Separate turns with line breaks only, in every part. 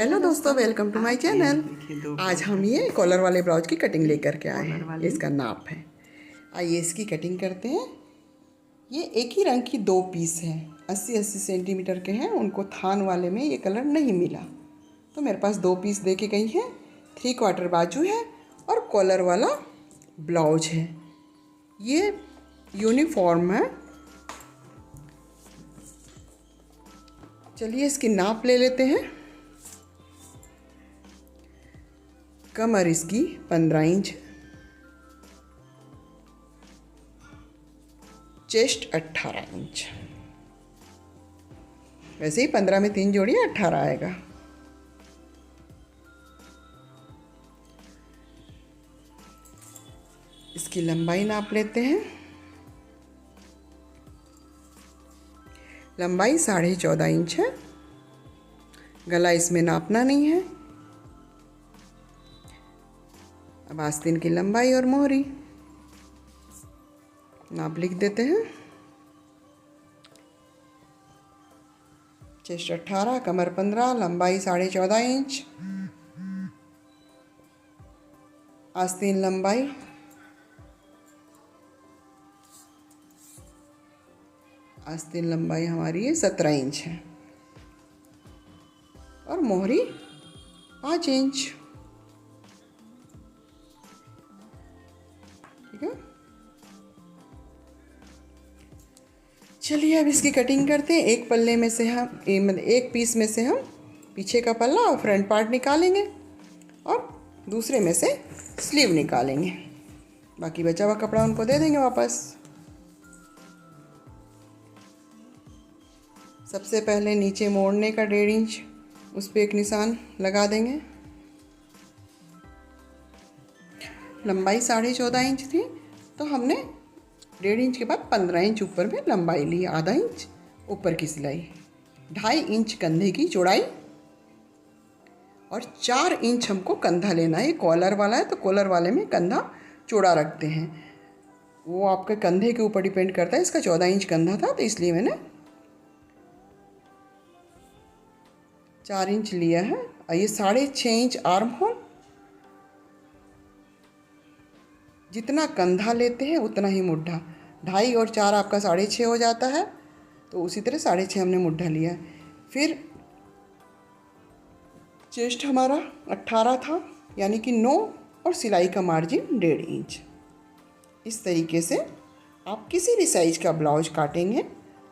Hello दोस्तों, welcome to my channel. आज हम ये कॉलर वाले ब्लाउज की कटिंग लेकर के आए हैं। ये इसका नाप है। आइए इसकी कटिंग करते हैं। ये एक ही रंग की दो पीस हैं, 80-80 सेंटीमीटर के हैं। उनको थान वाले में ये कलर नहीं मिला तो मेरे पास दो पीस दे के गई हैं। 3/4 बाजू है और कॉलर वाला ब्लाउज है। ये यूनिफॉर्म है। चलिए इसकी नाप ले लेते हैं। कमर इसकी 15 इंच, चेस्ट 18 इंच। वैसे ही 15 में 3 जोड़िए 18 आएगा। इसकी लंबाई नाप लेते हैं। लंबाई 14.5 इंच है। गला इसमें नापना नहीं है। अब आस्तीन की लंबाई और मोहरी नाप लिख देते हैं। चेस्ट 18, कमर 15, लंबाई 14.5 इंच। आस्तीन लंबाई हमारी ये 17 इंच है और मोहरी 5 इंच। ठीक है। चलिए अब इसकी कटिंग करते हैं। एक पल्ले में से हम मतलब एक पीस में से हम पीछे का पल्ला और फ्रंट पार्ट निकालेंगे और दूसरे में से स्लीव निकालेंगे। बाकी बचा हुआ कपड़ा उनको दे देंगे वापस। सबसे पहले नीचे मोड़ने का 1.5 इंच उस पर एक निशान लगा देंगे। लंबाई 14.5 इंच थी तो हमने 1.5 इंच के बाद 15 इंच ऊपर में लंबाई ली, आधा इंच ऊपर की सिलाई, 2.5 इंच कंधे की चौड़ाई और 4 इंच हमको कंधा लेना है। कॉलर वाला है तो कॉलर वाले में कंधा चौड़ा रखते हैं। वो आपके कंधे के ऊपर डिपेंड करता है। इसका 14 इंच कंधा था तो इसलिए मैंने 4 इंच लिया है। और ये 6.5 इंच आर्म होल। जितना कंधा लेते हैं उतना ही मुड्ढा, 2.5 और 4 आपका 6.5 हो जाता है। तो उसी तरह 6.5 हमने मुड्ढा लिया। फिर चेस्ट हमारा 18 था यानी कि 9 और सिलाई का मार्जिन 1.5 इंच। इस तरीके से आप किसी भी साइज का ब्लाउज काटेंगे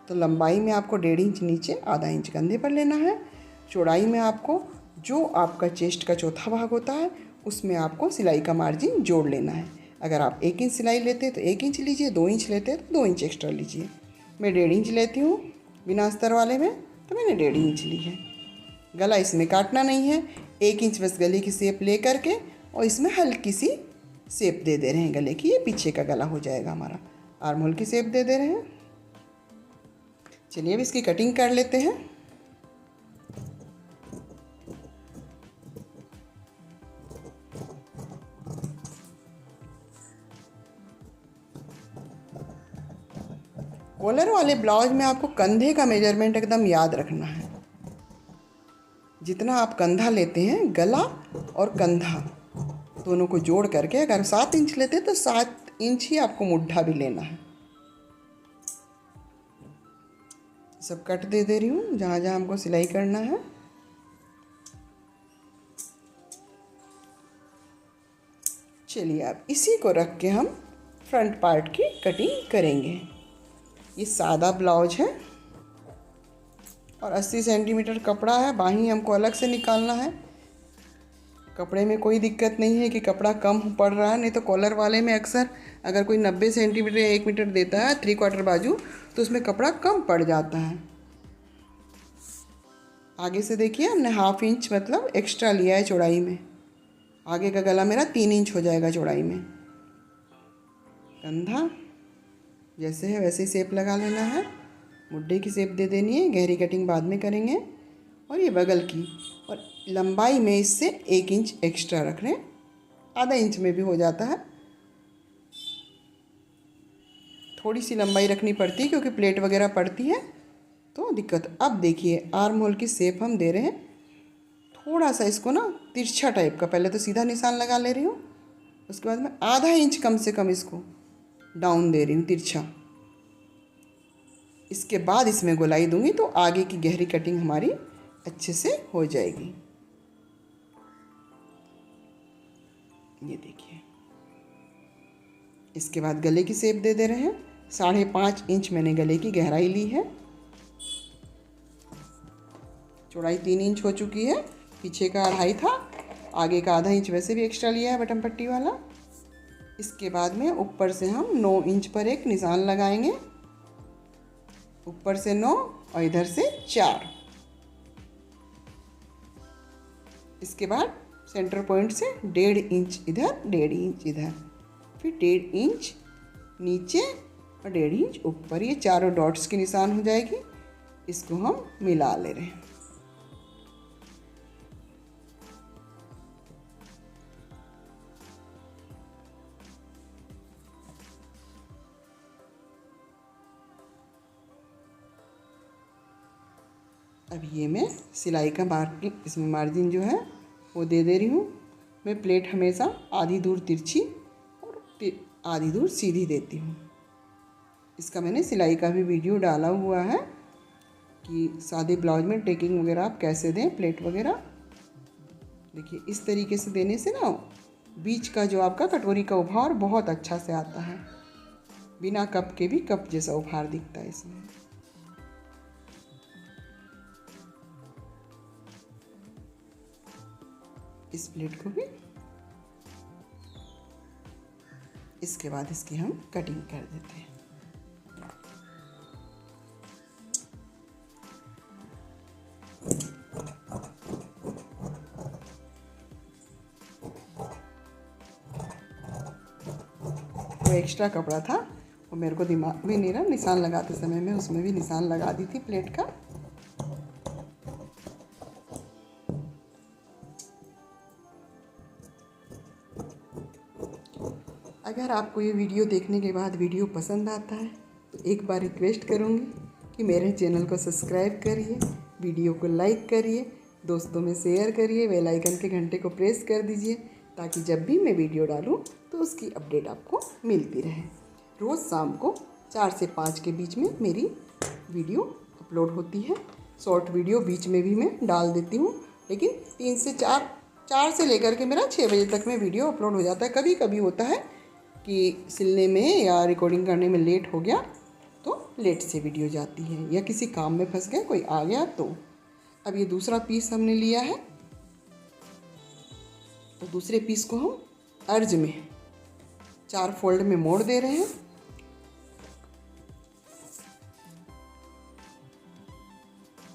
तो लंबाई में आपको 1.5 इंच नीचे, आधा इंच कंधे पर लेना है। चौड़ाई में आपको जो आपका चेस्ट का चौथा भाग होता है उसमें आपको सिलाई का मार्जिन जोड़ लेना है। अगर आप 1 इंच सिलाई लेते हैं तो 1 इंच लीजिए, 2 इंच लेते हैं तो 2 इंच एक्स्ट्रा लीजिए। मैं 1.5 इंच लेती हूँ बिना अस्तर वाले में तो मैंने 1.5 इंच ली है। गला इसमें काटना नहीं है। 1 इंच बस गले की शेप ले करके और इसमें हल्की सी शेप दे रहे हैं गले की। ये पीछे का गला हो जाएगा हमारा। आर्म होल की शेप दे रहे हैं। चलिए अब इसकी कटिंग कर लेते हैं। कॉलर वाले ब्लाउज में आपको कंधे का मेजरमेंट एकदम याद रखना है। जितना आप कंधा लेते हैं, गला और कंधा दोनों को जोड़ करके, अगर 7 इंच लेते हैं तो 7 इंच ही आपको मुड्ढा भी लेना है। सब कट दे रही हूँ जहाँ जहाँ हमको सिलाई करना है। चलिए अब इसी को रख के हम फ्रंट पार्ट की कटिंग करेंगे। ये सादा ब्लाउज है और 80 सेंटीमीटर कपड़ा है। बाहीं हमको अलग से निकालना है। कपड़े में कोई दिक्कत नहीं है कि कपड़ा कम पड़ रहा है, नहीं तो कॉलर वाले में अक्सर अगर कोई 90 सेंटीमीटर या 1 मीटर देता है 3/4 बाजू तो उसमें कपड़ा कम पड़ जाता है। आगे से देखिए हमने 1/2 इंच मतलब एक्स्ट्रा लिया है चौड़ाई में। आगे का गला मेरा 3 इंच हो जाएगा चौड़ाई में। कंधा जैसे है वैसे ही शेप लगा लेना है। मुड्ढे की शेप दे देनी है। गहरी कटिंग बाद में करेंगे। और ये बगल की और लंबाई में इससे 1 इंच एक्स्ट्रा रख रहे हैं। आधा इंच में भी हो जाता है। थोड़ी सी लंबाई रखनी पड़ती है क्योंकि प्लेट वगैरह पड़ती है तो दिक्कत। अब देखिए आर्म होल की शेप हम दे रहे हैं। थोड़ा सा इसको ना तिरछा टाइप का, पहले तो सीधा निशान लगा ले रही हूँ, उसके बाद मैं आधा इंच कम से कम इसको डाउन दे रही हूँ तिरछा। इसके बाद इसमें गोलाई दूंगी तो आगे की गहरी कटिंग हमारी अच्छे से हो जाएगी। ये देखिए। इसके बाद गले की शेप दे रहे हैं। 5.5 इंच मैंने गले की गहराई ली है। चौड़ाई 3 इंच हो चुकी है। पीछे का 2.5 था, आगे का आधा इंच वैसे भी एक्स्ट्रा लिया है बटन पट्टी वाला। इसके बाद में ऊपर से हम 9 इंच पर एक निशान लगाएंगे, ऊपर से 9 और इधर से 4। इसके बाद सेंटर पॉइंट से 1.5 इंच इधर, 1.5 इंच इधर, फिर 1.5 इंच नीचे और 1.5 इंच ऊपर। ये चारों डॉट्स के निशान हो जाएगी। इसको हम मिला ले रहे हैं। अब ये मैं सिलाई का मार्किंग, इसमें मार्जिन जो है वो दे रही हूँ। मैं प्लेट हमेशा आधी दूर तिरछी और आधी दूर सीधी देती हूँ। इसका मैंने सिलाई का भी वीडियो डाला हुआ है कि सादे ब्लाउज में टेकिंग वगैरह आप कैसे दें, प्लेट वगैरह। देखिए इस तरीके से देने से ना बीच का जो आपका कटोरी का उभार बहुत अच्छा से आता है। बिना कप के भी कप जैसा उभार दिखता है इसमें। इस प्लेट को भी, इसके बाद इसकी हम कटिंग कर देते हैं। वो एक्स्ट्रा कपड़ा था, वो मेरे को दिमाग में नहीं रहा, निशान लगाते समय मैं उसमें भी निशान लगा दी थी प्लेट का। अगर आपको ये वीडियो देखने के बाद वीडियो पसंद आता है तो एक बार रिक्वेस्ट करूँगी कि मेरे चैनल को सब्सक्राइब करिए, वीडियो को लाइक करिए, दोस्तों में शेयर करिए, बेल आइकन के घंटे को प्रेस कर दीजिए ताकि जब भी मैं वीडियो डालूँ तो उसकी अपडेट आपको मिलती रहे। रोज़ शाम को 4 से 5 के बीच में मेरी वीडियो अपलोड होती है। शॉर्ट वीडियो बीच में भी मैं डाल देती हूँ, लेकिन 3 से 4 से लेकर के मेरा 6 बजे तक में वीडियो अपलोड हो जाता है। कभी कभी होता है कि सिलने में या रिकॉर्डिंग करने में लेट हो गया तो लेट से वीडियो जाती है, या किसी काम में फंस गए, कोई आ गया तो। अब ये दूसरा पीस हमने लिया है तो दूसरे पीस को हम अर्ज में 4 फोल्ड में मोड़ दे रहे हैं।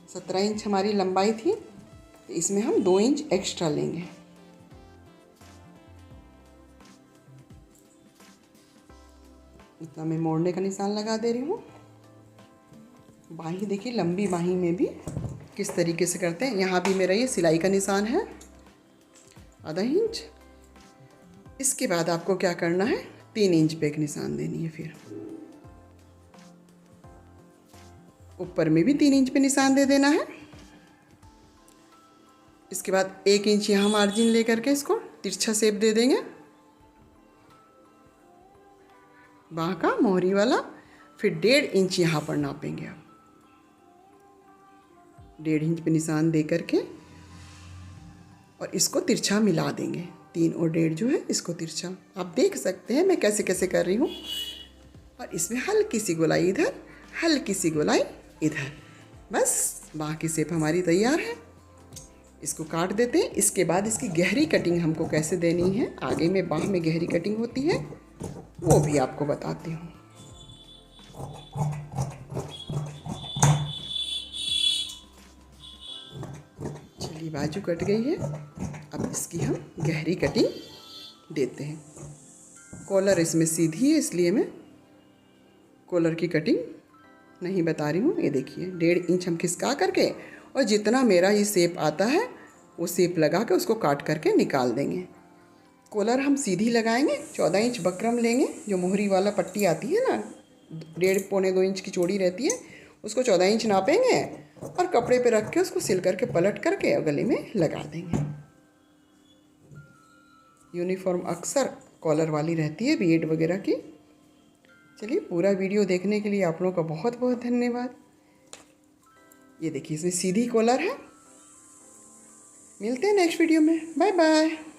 तो 17 इंच हमारी लंबाई थी, तो इसमें हम 2 इंच एक्स्ट्रा लेंगे। इतना मैं मोड़ने का निशान लगा दे रही हूँ। बाही देखिए, लंबी बाही में भी किस तरीके से करते हैं। यहाँ भी मेरा ये सिलाई का निशान है, आधा इंच। इसके बाद आपको क्या करना है, 3 इंच पे एक निशान देनी है। फिर ऊपर में भी 3 इंच पे निशान दे देना है। इसके बाद 1 इंच यहाँ मार्जिन लेकर के इसको तिरछा शेप दे देंगे, बाह का मोहरी वाला। फिर 1.5 इंच यहाँ पर नापेंगे। आप 1.5 इंच पे निशान दे करके और इसको तिरछा मिला देंगे। 3 और 1.5 जो है इसको तिरछा, आप देख सकते हैं मैं कैसे कैसे कर रही हूँ। और इसमें हल्की सी गोलाई इधर, हल्की सी गोलाई इधर, बस बाह की शेप हमारी तैयार है। इसको काट देते हैं। इसके बाद इसकी गहरी कटिंग हमको कैसे देनी है, आगे में बाह में गहरी कटिंग होती है, वो भी आपको बताती हूँ। चलिए, बाजू कट गई है। अब इसकी हम गहरी कटिंग देते हैं। कॉलर इसमें सीधी है, इसलिए मैं कॉलर की कटिंग नहीं बता रही हूँ। ये देखिए, 1.5 इंच हम खिसका करके और जितना मेरा ये शेप आता है वो शेप लगा के उसको काट करके निकाल देंगे। कॉलर हम सीधी लगाएंगे। 14 इंच बकरम लेंगे, जो मोहरी वाला पट्टी आती है ना, 1.5 पौने 2 इंच की चौड़ी रहती है, उसको 14 इंच नापेंगे और कपड़े पे रख के उसको सिल करके पलट करके और गले में लगा देंगे। यूनिफॉर्म अक्सर कॉलर वाली रहती है बीएड वगैरह की। चलिए, पूरा वीडियो देखने के लिए आप लोगों का बहुत बहुत धन्यवाद। ये देखिए, इसमें सीधी कॉलर है। मिलते हैं नेक्स्ट वीडियो में। Bye bye.